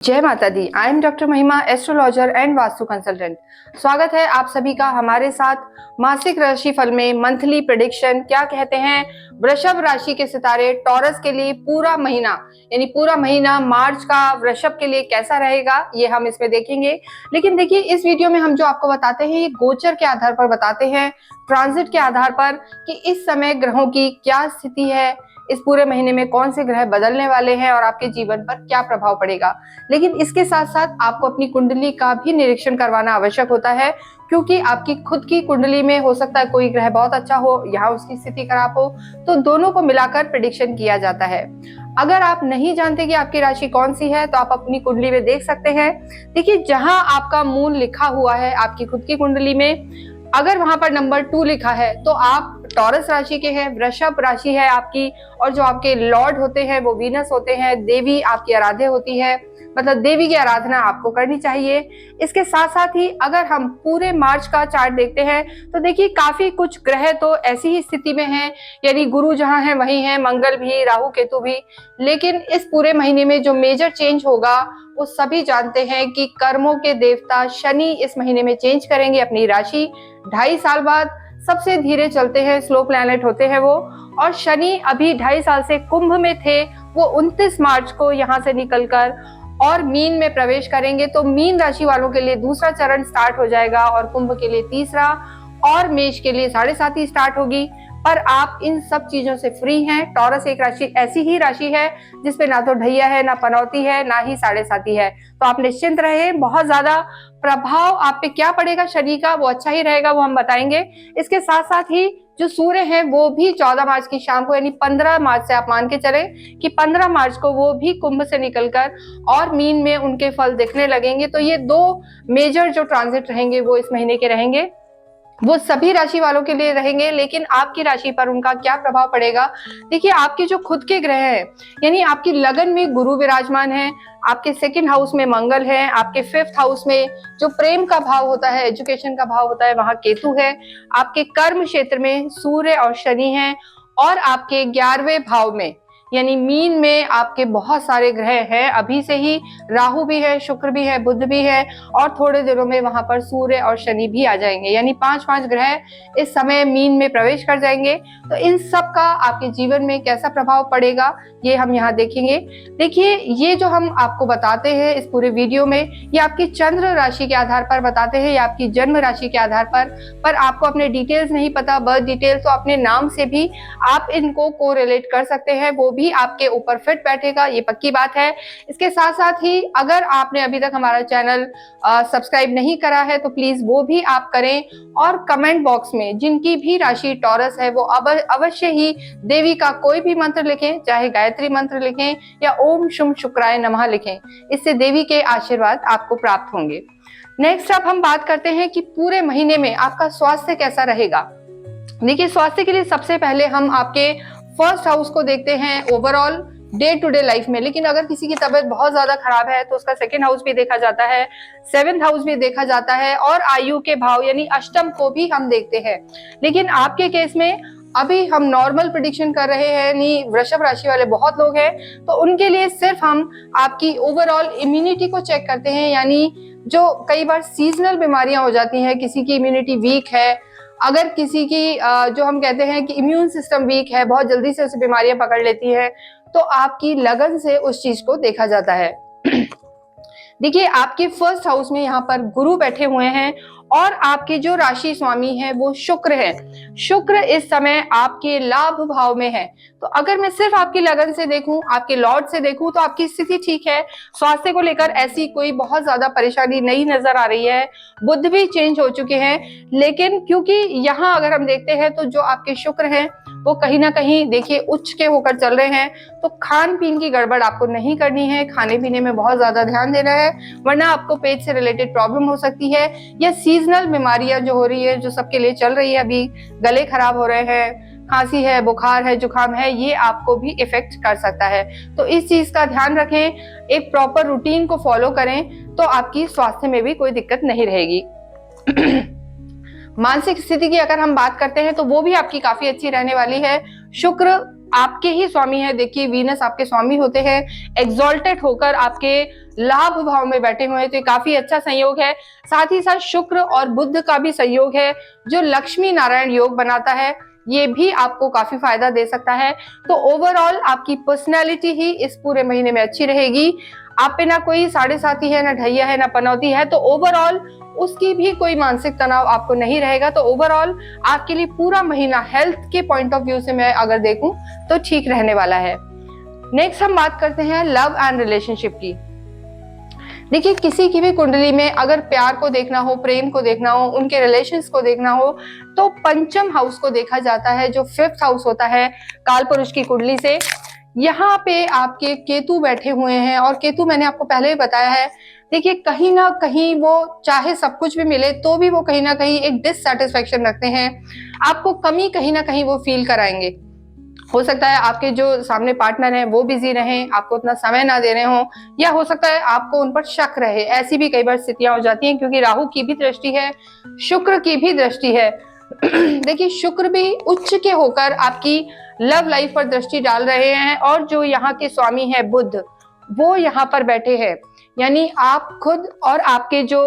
जय माता दी। I am doctor महिमा, एस्ट्रोलॉजर एंड वास्तु कंसल्टेंट। स्वागत है आप सभी का हमारे साथ मासिक राशि फल में मंथली प्रेडिक्शन। क्या कहते हैं वृषभ राशि के सितारे टॉरस के लिए पूरा महीना, यानी पूरा महीना मार्च का वृषभ के लिए कैसा रहेगा, ये हम इसमें देखेंगे। लेकिन देखिए, इस वीडियो में हम जो आपको बताते हैं ये गोचर के आधार पर बताते हैं, ट्रांजिट के आधार पर कि इस समय ग्रहों की क्या स्थिति है, इस पूरे महीने में कौन से ग्रह बदलने वाले हैं और आपके जीवन पर क्या प्रभाव पड़ेगा। लेकिन इसके साथ साथ आपको अपनी कुंडली का भी निरीक्षण करवाना आवश्यक होता है, क्योंकि आपकी खुद की कुंडली में हो सकता है कोई ग्रह बहुत अच्छा हो, यहाँ उसकी स्थिति खराब हो, तो दोनों को मिलाकर प्रेडिक्शन किया जाता है। अगर आप नहीं जानते कि आपकी राशि कौन सी है तो आप अपनी कुंडली में देख सकते हैं। देखिए, जहां आपका मूल लिखा हुआ है आपकी खुद की कुंडली में, अगर वहां पर नंबर 2 लिखा है तो आप टॉरस राशि के हैं, वृषभ राशि है आपकी, और जो आपके लॉर्ड होते हैं वो वीनस होते हैं, देवी आपकी आराध्य होती है, मतलब देवी की आराधना आपको करनी चाहिए। इसके साथ साथ ही अगर हम पूरे मार्च का चार्ट देखते हैं तो देखिए काफी कुछ ग्रह तो ऐसी ही स्थिति में हैं, यानी गुरु जहां है वहीं है, मंगल भी, राहु केतु भी। लेकिन इस पूरे महीने में जो मेजर चेंज होगा वो सभी जानते हैं कि कर्मों के देवता शनि इस महीने में चेंज करेंगे अपनी राशि। 2.5 साल बाद सबसे धीरे चलते हैं, स्लो प्लैनेट होते हैं वो, और शनि अभी 2.5 साल से कुंभ में थे, वो 29 मार्च को यहाँ से निकलकर और मीन में प्रवेश करेंगे। तो मीन राशि वालों के लिए दूसरा चरण स्टार्ट हो जाएगा और कुंभ के लिए तीसरा, और मेष के लिए 7.5 स्टार्ट होगी। पर आप इन सब चीजों से फ्री हैं। टॉरस एक राशि ऐसी ही राशि है जिसपे ना तो ढैया है, ना पनौती है, ना ही 7.5 है, तो आप निश्चिंत रहे। बहुत ज्यादा प्रभाव आप पे क्या पड़ेगा शनि का, वो अच्छा ही रहेगा, वो हम बताएंगे। इसके साथ साथ ही जो सूर्य है वो भी 14 मार्च की शाम को, यानी 15 मार्च से आप मान के चले कि 15 मार्च को वो भी कुंभ से निकलकर और मीन में उनके फल दिखने लगेंगे। तो ये 2 मेजर जो ट्रांजिट रहेंगे वो इस महीने के रहेंगे, वो सभी राशि वालों के लिए रहेंगे। लेकिन आपकी राशि पर उनका क्या प्रभाव पड़ेगा, देखिए आपके जो खुद के ग्रह हैं, यानी आपकी लगन में गुरु विराजमान है, आपके 2nd हाउस में मंगल है, आपके 5th हाउस में जो प्रेम का भाव होता है, एजुकेशन का भाव होता है, वहां केतु है, आपके कर्म क्षेत्र में सूर्य और शनि है, और आपके 11वें भाव में यानी मीन में आपके बहुत सारे ग्रह हैं। अभी से ही राहु भी है, शुक्र भी है, बुध भी है, और थोड़े दिनों में वहां पर सूर्य और शनि भी आ जाएंगे, यानी 5 ग्रह इस समय मीन में प्रवेश कर जाएंगे। तो इन सब का आपके जीवन में कैसा प्रभाव पड़ेगा ये हम यहाँ देखेंगे। देखिए, ये जो हम आपको बताते हैं इस पूरे वीडियो में, ये आपकी चंद्र राशि के आधार पर बताते हैं या आपकी जन्म राशि के आधार पर आपको अपने डिटेल्स नहीं पता, बर्थ डिटेल, तो अपने नाम से भी आप इनको कोरिलेट कर सकते हैं, वो भी आपके ऊपर फिट बैठेगा, ये पक्की बात है। इसके साथ साथ ही अगर आपने अभी तक हमारा चैनल सब्सक्राइब नहीं करा है तो प्लीज वो भी आप करें, और कमेंट बॉक्स में जिनकी भी राशि टॉरस है वो अवश्य ही देवी का कोई भी मंत्र लिखें, चाहे गायत्री मंत्र लिखें या ओम शुम शुक्राय नमः लिखें, इससे देवी के आशीर्वाद आपको प्राप्त होंगे। नेक्स्ट अब हम बात करते हैं कि पूरे महीने में आपका स्वास्थ्य कैसा रहेगा। देखिए, स्वास्थ्य के लिए सबसे पहले हम आपके 1st हाउस को देखते हैं overall day to day life में। लेकिन अगर किसी की तबीयत बहुत ज्यादा खराब है तो उसका 2nd हाउस भी देखा जाता है, 7th हाउस भी देखा जाता है, और आयु के भाव यानी अष्टम को भी हम देखते हैं। लेकिन आपके केस में अभी हम नॉर्मल प्रेडिक्शन कर रहे हैं, यानी वृषभ राशि वाले बहुत लोग हैं, तो उनके लिए सिर्फ हम आपकी ओवरऑल इम्यूनिटी को चेक करते हैं। यानी जो कई बार सीजनल बीमारियां हो जाती हैं, किसी की इम्यूनिटी वीक है, अगर किसी की जो हम कहते हैं कि इम्यून सिस्टम वीक है, बहुत जल्दी से उसे बीमारियां पकड़ लेती है, तो आपकी लगन से उस चीज को देखा जाता है। देखिए, आपके 1st हाउस में यहाँ पर गुरु बैठे हुए हैं, और आपके जो राशि स्वामी है वो शुक्र है। शुक्र इस समय आपके लाभ भाव में है। तो अगर मैं सिर्फ आपकी लगन से देखूं, आपके लॉर्ड से देखूं, तो आपकी स्थिति ठीक है, स्वास्थ्य को लेकर ऐसी कोई बहुत ज्यादा परेशानी नहीं नजर आ रही है। बुध भी चेंज हो चुके हैं, लेकिन क्योंकि यहाँ अगर हम देखते हैं तो जो आपके शुक्र हैं वो कहीं ना कहीं देखिए उच्च के होकर चल रहे हैं, तो खान पीन की गड़बड़ आपको नहीं करनी है, खाने पीने में बहुत ज्यादा ध्यान देना है, वरना आपको पेट से रिलेटेड प्रॉब्लम हो सकती है, या सीजनल बीमारियां जो हो रही है, जो सबके लिए चल रही है, अभी गले खराब हो रहे हैं, खांसी है, बुखार है, जुकाम है, ये आपको भी इफेक्ट कर सकता है। तो इस चीज का ध्यान रखें, एक प्रॉपर रूटीन को फॉलो करें, तो आपकी स्वास्थ्य में भी कोई दिक्कत नहीं रहेगी। मानसिक स्थिति की अगर हम बात करते हैं तो वो भी आपकी काफी अच्छी रहने वाली है। शुक्र आपके ही स्वामी है। देखिए वीनस आपके स्वामी होते हैं, एग्जॉल्टेड होकर आपके लाभ भाव में बैठे हुए हैं, तो ये काफी अच्छा संयोग है। साथ ही साथ शुक्र और बुध का भी संयोग है जो लक्ष्मी नारायण योग बनाता है, ये भी आपको काफी फायदा दे सकता है। तो ओवरऑल आपकी पर्सनैलिटी ही इस पूरे महीने में अच्छी रहेगी। आप पे ना कोई साढ़े साथी है, ना ढैया है, ना पनौती है, तो ओवरऑल उसकी भी कोई मानसिक तनाव आपको नहीं रहेगा। तो ओवरऑल आपके लिए पूरा महीना हेल्थ के पॉइंट ऑफ व्यू से मैं अगर देखूं तो ठीक रहने वाला है। नेक्स्ट हम बात करते हैं लव एंड रिलेशनशिप की। देखिए किसी की भी कुंडली में अगर प्यार को देखना हो, प्रेम को देखना हो, उनके रिलेशंस को देखना हो, तो पंचम हाउस को देखा जाता है जो 5th हाउस होता है काल पुरुष की कुंडली से। यहाँ पे आपके केतु बैठे हुए हैं, और केतु मैंने आपको पहले ही बताया है, देखिए कहीं ना कहीं वो चाहे सब कुछ भी मिले तो भी वो कहीं ना कहीं एक डिससैटिस्फैक्शन रखते हैं, आपको कमी कहीं ना कहीं वो फील कराएंगे। हो सकता है आपके जो सामने पार्टनर हैं वो बिजी रहें, आपको उतना समय ना दे रहे हो, या हो सकता है आपको उन पर शक रहे। ऐसी भी कई बार स्थितियां हो जाती हैं, क्योंकि राहु की भी दृष्टि है, शुक्र की भी दृष्टि है। देखिए शुक्र भी उच्च के होकर आपकी लव लाइफ पर दृष्टि डाल रहे हैं, और जो यहाँ के स्वामी है बुध, वो यहाँ पर बैठे हैं। यानी आप खुद और आपके जो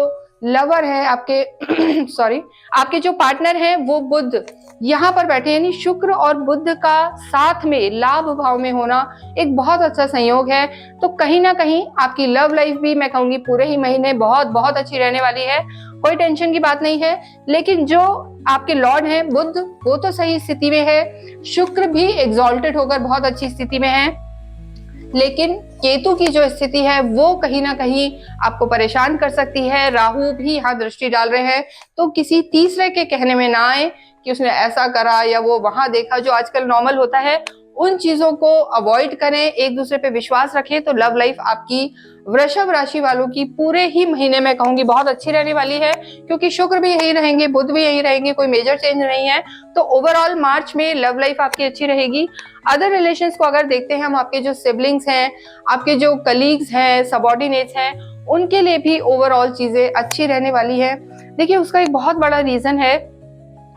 लवर है, आपके सॉरी आपके जो पार्टनर है वो बुध यहाँ पर बैठे, यानी शुक्र और बुध का साथ में लाभ भाव में होना एक बहुत अच्छा संयोग है। तो कहीं ना कहीं आपकी लव लाइफ भी मैं कहूंगी पूरे ही महीने बहुत बहुत अच्छी रहने वाली है, कोई टेंशन की बात नहीं है। लेकिन जो आपके लॉर्ड हैं बुध, वो तो सही स्थिति में है, शुक्र भी एग्जॉल्टेड होकर बहुत अच्छी स्थिति में है, लेकिन केतु की जो स्थिति है वो कहीं ना कहीं आपको परेशान कर सकती है। राहु भी यहाँ दृष्टि डाल रहे हैं, तो किसी तीसरे के कहने में ना आए कि उसने ऐसा करा या वो वहां देखा, जो आजकल नॉर्मल होता है, उन चीजों को अवॉइड करें, एक दूसरे पे विश्वास रखें। तो लव लाइफ आपकी वृषभ राशि वालों की पूरे ही महीने में कहूंगी बहुत अच्छी रहने वाली है, क्योंकि शुक्र भी यही रहेंगे, बुध भी यही रहेंगे, कोई मेजर चेंज नहीं है। तो ओवरऑल मार्च में लव लाइफ आपकी अच्छी रहेगी। अदर रिलेशंस को अगर देखते हैं हम, आपके जो सिबलिंग्स हैं, आपके जो कलीग्स हैं, सबॉर्डिनेट्स हैं, उनके लिए भी ओवरऑल चीजें अच्छी रहने वाली है। देखिए उसका एक बहुत बड़ा रीजन है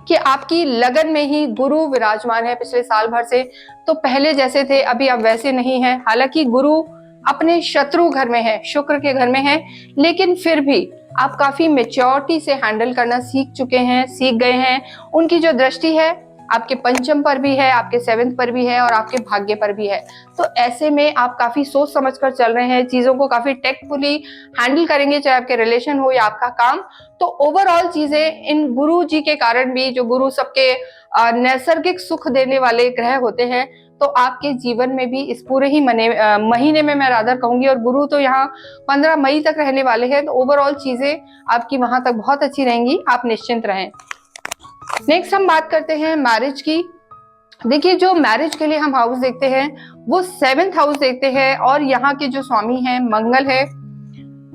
कि आपकी लगन में ही गुरु विराजमान है पिछले साल भर से, तो पहले जैसे थे अभी अब वैसे नहीं है। हालांकि गुरु अपने शत्रु घर में है, शुक्र के घर में है, लेकिन फिर भी आप काफी मेच्योरिटी से हैंडल करना सीख चुके हैं, सीख गए हैं। उनकी जो दृष्टि है आपके पंचम पर भी है, आपके 7th पर भी है, और आपके भाग्य पर भी है। तो ऐसे में आप काफी सोच समझकर चल रहे हैं, चीजों को काफी टेक्टफुली हैंडल करेंगे, चाहे आपके रिलेशन हो या आपका काम। तो ओवरऑल चीजें इन गुरु जी के कारण भी, जो गुरु सबके नैसर्गिक सुख देने वाले ग्रह होते हैं, तो आपके जीवन में भी इस पूरे ही महीने में मैं रादर कहूंगी, और गुरु तो यहाँ 15 मई तक रहने वाले हैं, तो ओवरऑल चीजें आपकी वहां तक बहुत अच्छी रहेंगी, आप निश्चिंत रहें। नेक्स्ट हम बात करते हैं मैरिज की। देखिए जो मैरिज के लिए हम हाउस देखते हैं वो 7th हाउस देखते हैं, और यहाँ के जो स्वामी हैं मंगल है।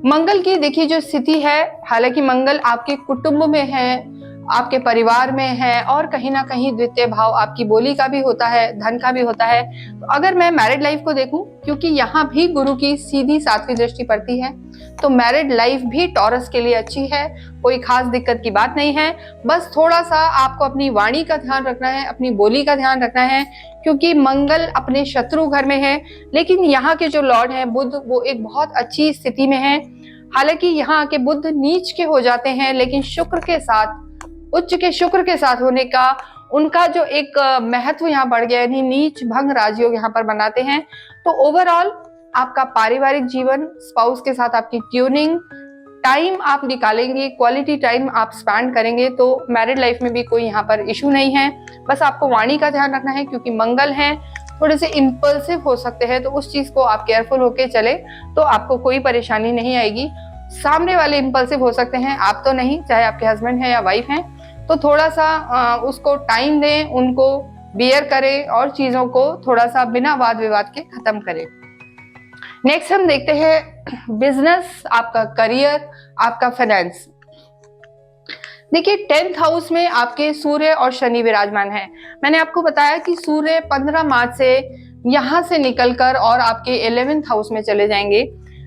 मंगल की देखिए जो स्थिति है, हालांकि मंगल आपके कुटुंब में है, आपके परिवार में है, और कहीं ना कहीं द्वितीय भाव आपकी बोली का भी होता है, धन का भी होता है। तो अगर मैं मैरिड लाइफ को देखूं, क्योंकि यहाँ भी गुरु की सीधी 7वीं दृष्टि पड़ती है, तो मैरिड लाइफ भी टॉरस के लिए अच्छी है, कोई खास दिक्कत की बात नहीं है। बस थोड़ा सा आपको अपनी वाणी का ध्यान रखना है, अपनी बोली का ध्यान रखना है, क्योंकि मंगल अपने शत्रु घर में है। लेकिन यहाँ के जो लॉर्ड हैं बुध, वो एक बहुत अच्छी स्थिति में है। हालांकि यहाँ के बुध नीच के हो जाते हैं, लेकिन शुक्र के साथ, उच्च के शुक्र के साथ होने का उनका जो एक महत्व यहाँ बढ़ गया, यानी नीच भंग राजयोग यहाँ पर बनाते हैं। तो ओवरऑल आपका पारिवारिक जीवन, स्पाउस के साथ आपकी ट्यूनिंग, टाइम आप निकालेंगे, क्वालिटी टाइम आप स्पेंड करेंगे, तो मैरिड लाइफ में भी कोई यहाँ पर इशू नहीं है। बस आपको वाणी का ध्यान रखना है, क्योंकि मंगल है, थोड़े से इम्पल्सिव हो सकते हैं, तो उस चीज को आप केयरफुल होके चले तो आपको कोई परेशानी नहीं आएगी। सामने वाले इम्पल्सिव हो सकते हैं, आप तो नहीं, चाहे आपके हस्बैंड हैं या वाइफ हैं, तो थोड़ा सा उसको टाइम दें, उनको बियर करें, और चीजों को थोड़ा सा बिना वाद विवाद के खत्म करें। नेक्स्ट हम देखते हैं बिजनेस, आपका करियर, आपका फाइनेंस। देखिए 10th हाउस में आपके सूर्य और शनि विराजमान है। मैंने आपको बताया कि सूर्य 15 मार्च से यहाँ से निकलकर और आपके 11th हाउस में चले जाएंगे।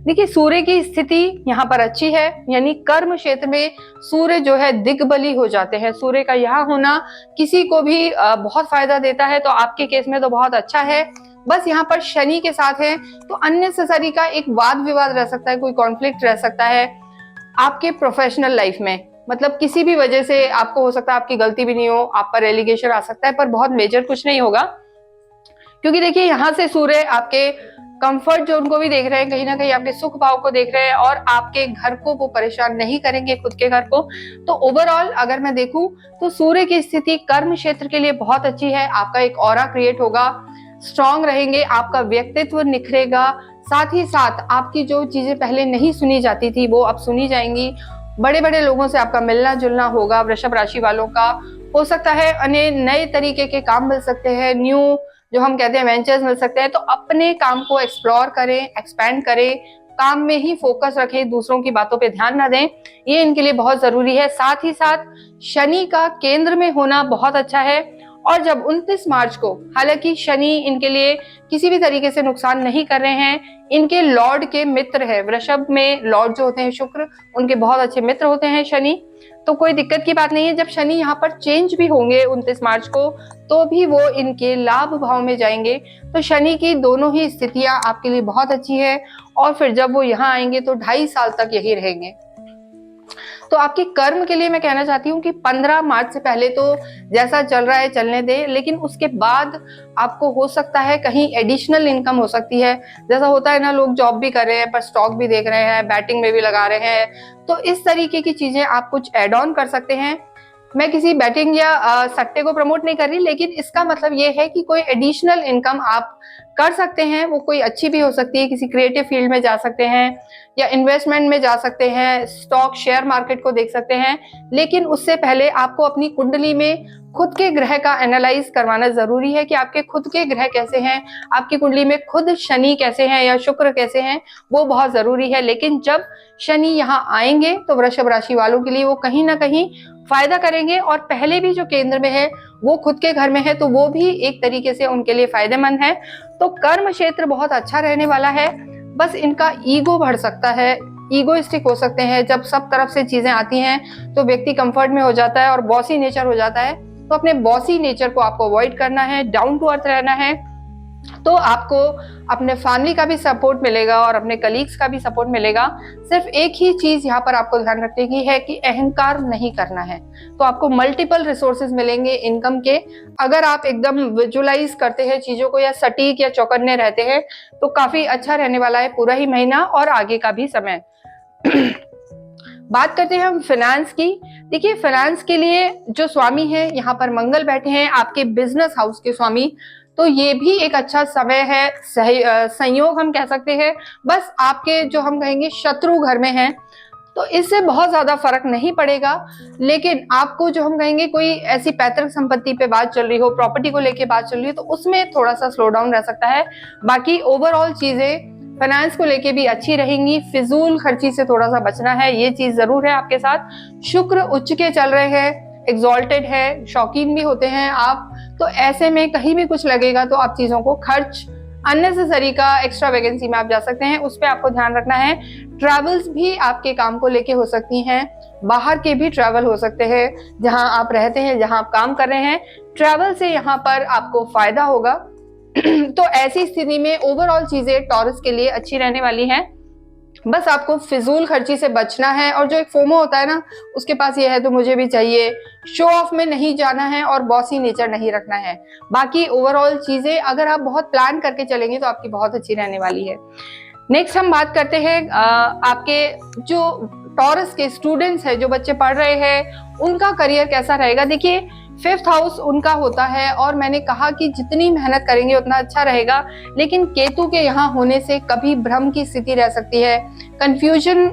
देखिए सूर्य की स्थिति यहाँ पर अच्छी है, यानी कर्म क्षेत्र में सूर्य जो है दिग्बली हो जाते हैं। सूर्य का यहाँ होना किसी को भी बहुत फायदा देता है, तो आपके केस में तो बहुत अच्छा है। बस यहाँ पर शनि के साथ है तो अननेसेसरी का एक वाद विवाद रह सकता है, कोई कॉन्फ्लिक्ट रह सकता है आपके प्रोफेशनल लाइफ में। मतलब किसी भी वजह से आपको हो सकता है, आपकी गलती भी नहीं हो, आप पर एलिगेशन आ सकता है, पर बहुत मेजर कुछ नहीं होगा। क्योंकि देखिए यहाँ से सूर्य आपके कंफर्ट जोन को भी देख रहे हैं, कहीं ना कहीं आपके सुख भाव को देख रहे हैं, और आपके घर को वो परेशान नहीं करेंगे, खुद के घर को। तो ओवरऑल अगर मैं देखूं तो सूर्य की स्थिति कर्म क्षेत्र के लिए बहुत अच्छी है। आपका एक ऑरा क्रिएट होगा, स्ट्रांग रहेंगे, आपका व्यक्तित्व निखरेगा, साथ ही साथ आपकी जो चीजें पहले नहीं सुनी जाती थी वो अब सुनी जाएंगी। बड़े बड़े लोगों से आपका मिलना जुलना होगा। वृषभ राशि वालों का हो सकता है नए तरीके के काम मिल सकते हैं, न्यू जो हम कहते हैं वेंचर्स मिल सकते हैं। तो अपने काम को एक्सप्लोर करें, एक्सपैंड करें, काम में ही फोकस रखें, दूसरों की बातों पे ध्यान न दें, ये इनके लिए बहुत जरूरी है। साथ ही साथ शनि का केंद्र में होना बहुत अच्छा है। और जब 29 मार्च को, हालांकि शनि इनके लिए किसी भी तरीके से नुकसान नहीं कर रहे हैं, इनके लॉर्ड के मित्र है। वृषभ में लॉर्ड जो होते हैं शुक्र, उनके बहुत अच्छे मित्र होते हैं शनि, तो कोई दिक्कत की बात नहीं है। जब शनि यहाँ पर चेंज भी होंगे 29 मार्च को, तो भी वो इनके लाभ भाव में जाएंगे। तो शनि की दोनों ही स्थितियां आपके लिए बहुत अच्छी है। और फिर जब वो यहाँ आएंगे तो 2.5 साल तक यही रहेंगे। तो आपके कर्म के लिए मैं कहना चाहती हूँ कि 15 मार्च से पहले तो जैसा चल रहा है चलने दें, लेकिन उसके बाद आपको हो सकता है कहीं एडिशनल इनकम हो सकती है। जैसा होता है ना, लोग जॉब भी कर रहे हैं पर स्टॉक भी देख रहे हैं, बैटिंग में भी लगा रहे हैं, तो इस तरीके की चीजें आप कुछ एड ऑन कर सकते हैं। मैं किसी बैटिंग या सट्टे को प्रमोट नहीं कर रही, लेकिन इसका मतलब ये है कि कोई एडिशनल इनकम आप कर सकते हैं। वो कोई अच्छी भी हो सकती है, किसी क्रिएटिव फील्ड में जा सकते हैं या इन्वेस्टमेंट में जा सकते हैं, स्टॉक शेयर मार्केट को देख सकते हैं। लेकिन उससे पहले आपको अपनी कुंडली में खुद के ग्रह का एनालाइज करवाना जरूरी है कि आपके खुद के ग्रह कैसे हैं, आपकी कुंडली में खुद शनि कैसे हैं या शुक्र कैसे हैं, वो बहुत जरूरी है। लेकिन जब शनि यहाँ आएंगे तो वृषभ राशि वालों के लिए वो कहीं ना कहीं फायदा करेंगे। और पहले भी जो केंद्र में है वो खुद के घर में है, तो वो भी एक तरीके से उनके लिए फायदेमंद है। तो कर्म क्षेत्र बहुत अच्छा रहने वाला है। बस इनका ईगो बढ़ सकता है, ईगोइस्टिक हो सकते हैं। जब सब तरफ से चीजें आती हैं तो व्यक्ति कंफर्ट में हो जाता है और बॉसी नेचर हो जाता है। तो अपने बॉसी नेचर को आपको अवॉइड करना है, डाउन टू अर्थ रहना है। तो आपको अपने फैमिली का भी सपोर्ट मिलेगा और अपने कलीग्स का भी सपोर्ट मिलेगा। सिर्फ एक ही चीज यहाँ पर आपको ध्यान रखने की है कि अहंकार नहीं करना है। तो आपको मल्टीपल रिसोर्सेज मिलेंगे इनकम के, अगर आप एकदम विजुअलाइज करते हैं चीजों को या सटीक या चौकन्ने रहते हैं तो काफी अच्छा रहने वाला है पूरा ही महीना और आगे का भी समय। बात करते हैं हम फाइनेंस की। देखिए फाइनेंस के लिए जो स्वामी है यहाँ पर मंगल बैठे हैं, आपके बिजनेस हाउस के स्वामी, तो ये भी एक अच्छा समय है, संयोग हम कह सकते हैं। बस आपके जो हम कहेंगे शत्रु घर में हैं, तो इससे बहुत ज्यादा फर्क नहीं पड़ेगा। लेकिन आपको जो हम कहेंगे कोई ऐसी पैतृक संपत्ति पे बात चल रही हो, प्रॉपर्टी को लेके बात चल रही हो, तो उसमें थोड़ा सा स्लो डाउन रह सकता है। बाकी ओवरऑल चीजें फाइनेंस को लेके भी अच्छी रहेंगी। फिजूल खर्ची से थोड़ा सा बचना है, ये चीज जरूर है आपके साथ। शुक्र उच्च के चल रहे हैं, एग्जॉल्टेड है, शौकीन भी होते हैं आप, तो ऐसे में कहीं भी कुछ लगेगा तो आप चीजों को खर्च अननेसेसरी का एक्स्ट्रा वैकेंसी में आप जा सकते हैं, उस पर आपको ध्यान रखना है। ट्रैवल्स भी आपके काम को लेके हो सकती हैं, बाहर के भी ट्रैवल हो सकते हैं, जहां आप रहते हैं, जहां आप काम कर रहे हैं, ट्रैवल से यहाँ पर आपको फायदा होगा। तो ऐसी स्थिति में ओवरऑल चीजें टॉरस के लिए अच्छी रहने वाली हैं। बस आपको फिजूल खर्ची से बचना है। और जो एक फोमो होता है ना, उसके पास ये है तो मुझे भी चाहिए, शो ऑफ में नहीं जाना है और बॉसी नेचर नहीं रखना है। बाकी ओवरऑल चीजें अगर आप बहुत प्लान करके चलेंगे तो आपकी बहुत अच्छी रहने वाली है। नेक्स्ट हम बात करते हैं आपके जो टॉरस के स्टूडेंट्स हैं, जो बच्चे पढ़ रहे हैं, उनका करियर कैसा रहेगा। देखिए 5th हाउस उनका होता है और मैंने कहा कि जितनी मेहनत करेंगे उतना अच्छा रहेगा। लेकिन केतु के यहाँ होने से कभी भ्रम की स्थिति रह सकती है, कंफ्यूजन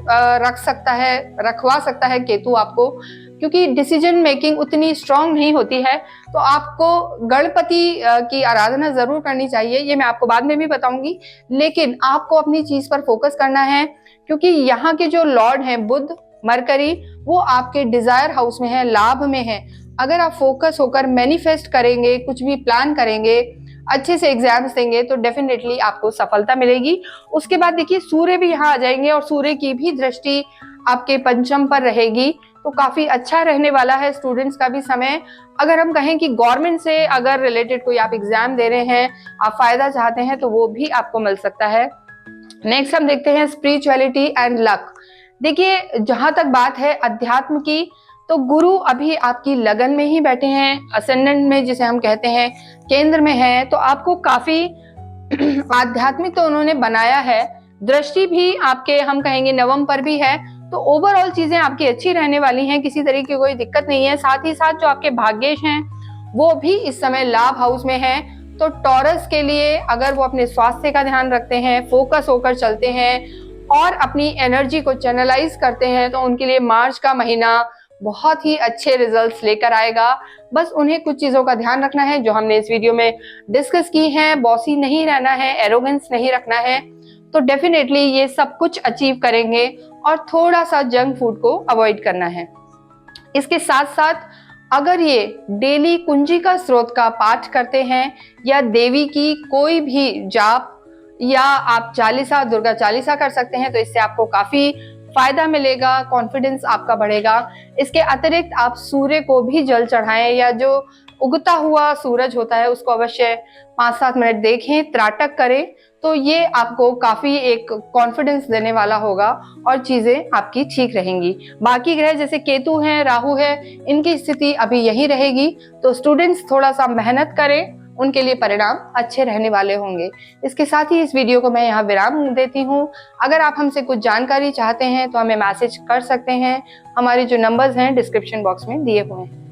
रखवा सकता है केतु आपको, क्योंकि डिसीजन मेकिंग उतनी स्ट्रांग नहीं होती है। तो आपको गणपति की आराधना जरूर करनी चाहिए, ये मैं आपको बाद में भी बताऊंगी। लेकिन आपको अपनी चीज पर फोकस करना है, क्योंकि यहाँ के जो लॉर्ड हैं बुध मरकरी, वो आपके डिजायर हाउस में है, लाभ में है। अगर आप फोकस होकर मैनिफेस्ट करेंगे, कुछ भी प्लान करेंगे, अच्छे से एग्जाम्स देंगे तो डेफिनेटली आपको सफलता मिलेगी। उसके बाद देखिए सूर्य भी यहाँ आ जाएंगे और सूर्य की भी दृष्टि आपके पंचम पर रहेगी, तो काफी अच्छा रहने वाला है स्टूडेंट्स का भी समय। अगर हम कहें कि गवर्नमेंट से अगर रिलेटेड कोई आप एग्जाम दे रहे हैं, आप फायदा चाहते हैं, तो वो भी आपको मिल सकता है। नेक्स्ट हम देखते हैं स्पिरिचुअलिटी एंड लक। देखिए जहां तक बात है अध्यात्म की, तो गुरु अभी आपकी लगन में ही बैठे हैं, असेंडेंट में जिसे हम कहते हैं, केंद्र में है, तो आपको काफी आध्यात्मिक तो उन्होंने बनाया है। दृष्टि भी आपके हम कहेंगे नवम पर भी है, तो ओवरऑल चीजें आपकी अच्छी रहने वाली हैं, किसी तरीके की कोई दिक्कत नहीं है। साथ ही साथ जो आपके भाग्येश हैं वो भी इस समय लाभ हाउस में हैं, तो टॉरस के लिए अगर वो अपने स्वास्थ्य का ध्यान रखते हैं, फोकस होकर चलते हैं और अपनी एनर्जी को चैनलाइज करते हैं, तो उनके लिए मार्च का महीना बहुत ही अच्छे रिजल्ट्स लेकर आएगा। बस उन्हें कुछ चीजों का ध्यान रखना है जो हमने इस वीडियो में डिस्कस की है। बॉसी नहीं रहना है, एरोगेंस नहीं रखना है, तो डेफिनेटली ये सब कुछ अचीव करेंगे। और थोड़ा सा जंक फूड को अवॉइड करना है। इसके साथ साथ अगर ये डेली कुंजिका स्रोत का पाठ करते हैं या देवी की कोई भी जाप या आप चालीसा, दुर्गा चालीसा कर सकते हैं, तो इससे आपको काफी फायदा मिलेगा, कॉन्फिडेंस आपका बढ़ेगा। इसके अतिरिक्त आप सूर्य को भी जल चढ़ाएं या जो उगता हुआ सूरज होता है उसको अवश्य 5-7 मिनट देखें, त्राटक करें, तो ये आपको काफी एक कॉन्फिडेंस देने वाला होगा और चीजें आपकी ठीक रहेंगी। बाकी ग्रह जैसे केतु हैं, राहु है, इनकी स्थिति अभी यही रहेगी, तो स्टूडेंट्स थोड़ा सा मेहनत करें, उनके लिए परिणाम अच्छे रहने वाले होंगे। इसके साथ ही इस वीडियो को मैं यहाँ विराम देती हूँ। अगर आप हमसे कुछ जानकारी चाहते हैं तो हमें मैसेज कर सकते हैं, हमारे जो नंबर्स हैं डिस्क्रिप्शन बॉक्स में दिए हुए हैं।